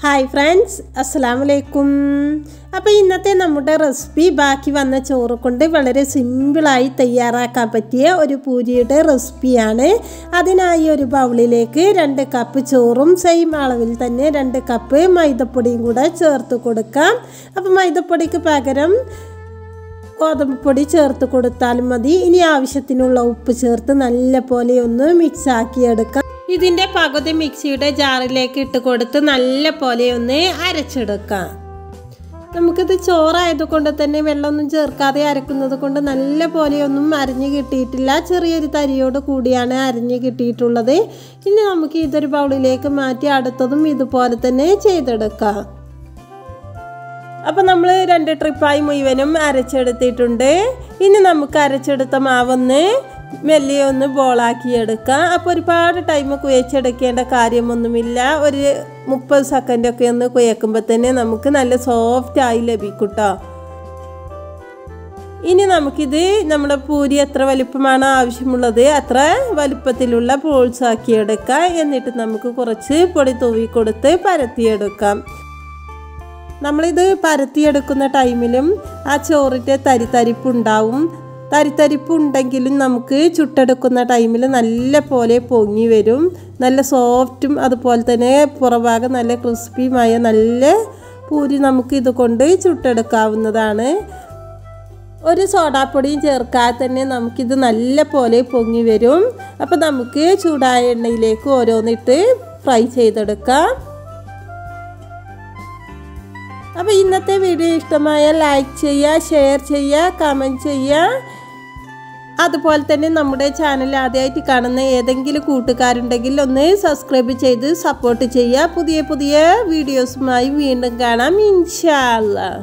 Hi friends, അസ്സലാമു അലൈക്കും. അപ്പോൾ ഇന്നത്തെ നമ്മുടെ റെസിപ്പി ബാക്കി വന്ന ചോറ് കൊണ്ട് വളരെ സിമ്പിളായി തയ്യാറാക്കാൻ പറ്റിയ ഒരു പൂരിയുടെ റെസിപ്പിയാണ്. അതിനായി ഒരു ബൗളിലേക്ക് 2 കപ്പ് ചോറും സെയിം അളവിൽ തന്നെ 2 കപ്പ് മൈദപ്പൊടിയും കൂടെ ചേർത്ത് കൊടുക്കാം. അപ്പോൾ മൈദപ്പൊടിക്ക് പകരം ഗോതമ്പ് പൊടി ചേർത്ത് കൊടുത്താലും മതി. ഇനി ആവശ്യത്തിനുള്ള ഉപ്പ് ചേർത്ത് നല്ല പോലെ ഒന്ന് മിക്സ് ആക്കിയെടുക്കാം. ഇതിൻ്റെ പകുതി മിക്സിയുടെ ജാറിലേക്ക് ഇട്ട് കൊടുത്ത് നല്ല പോലെ ഒന്ന് അരച്ചെടുക്കാം. നമുക്കിത് ചോറായതുകൊണ്ട് തന്നെ വെള്ളമൊന്നും ചേർക്കാതെ അരക്കുന്നത് കൊണ്ട് നല്ല പോലെയൊന്നും അരിഞ്ഞ് കിട്ടിയിട്ടില്ല. ചെറിയൊരു തരിയോട് കൂടിയാണ് അരിഞ്ഞ് കിട്ടിയിട്ടുള്ളത്. ഇനി നമുക്ക് ഇതൊരു ബൗളിലേക്ക് മാറ്റി അടുത്തതും ഇതുപോലെ തന്നെ ചെയ്തെടുക്കാം. അപ്പോൾ നമ്മൾ 2 ട്രിപ്പായി മുഴുവനും അരച്ചെടുത്തിട്ടുണ്ട്. ഇനി നമുക്ക് അരച്ചെടുത്ത മാവൊന്ന് മെല്ലെ ഒന്ന് ബോളാക്കി എടുക്കാം. അപ്പോൾ ഒരുപാട് ടൈം കുഴച്ചെടുക്കേണ്ട കാര്യമൊന്നുമില്ല. ഒരു 30 സെക്കൻഡൊക്കെ ഒന്ന് കുഴക്കുമ്പോൾ തന്നെ നമുക്ക് നല്ല സോഫ്റ്റായി ലഭിക്കും കേട്ടോ. ഇനി നമുക്കിത് നമ്മുടെ പൂരി എത്ര വലിപ്പമാണ് ആവശ്യമുള്ളത് അത്ര വലിപ്പത്തിലുള്ള ബോൾസ് ആക്കിയെടുക്കാം. എന്നിട്ട് നമുക്ക് കുറച്ച് പൊടി തൂവി കൊടുത്ത് പരത്തിയെടുക്കാം. നമ്മളിത് പരത്തിയെടുക്കുന്ന ടൈമിലും ആ ചോറിൻ്റെ തരിതരിപ്പുണ്ടാവും. തരിതരിപ്പുണ്ടെങ്കിലും നമുക്ക് ചുട്ടെടുക്കുന്ന ടൈമിൽ നല്ല പോലെ പൊങ്ങി വരും. നല്ല സോഫ്റ്റും അതുപോലെ തന്നെ പുറഭാഗം നല്ല ക്രിസ്പിയുമായ നല്ല പൂരി നമുക്ക് ഇതുകൊണ്ട് ചുട്ടെടുക്കാവുന്നതാണ്. ഒരു സോഡാപ്പൊടിയും ചേർക്കാതെ തന്നെ നമുക്കിത് നല്ല പോലെ പൊങ്ങി വരും. അപ്പോൾ നമുക്ക് ചൂടായ എണ്ണയിലേക്ക് ഓരോന്നിട്ട് ഫ്രൈ ചെയ്തെടുക്കാം. അപ്പോൾ ഇന്നത്തെ വീഡിയോ ഇഷ്ടമായാൽ ലൈക്ക് ചെയ്യുക, ഷെയർ ചെയ്യുക, കമൻറ്റ് ചെയ്യുക. അതുപോലെ തന്നെ നമ്മുടെ ചാനൽ ആദ്യമായിട്ട് കാണുന്ന ഏതെങ്കിലും കൂട്ടുകാരുണ്ടെങ്കിൽ ഒന്ന് സബ്സ്ക്രൈബ് ചെയ്ത് സപ്പോർട്ട് ചെയ്യുക. പുതിയ വീഡിയോസുമായി വീണ്ടും കാണാം ഇൻഷാ അല്ലാഹ്.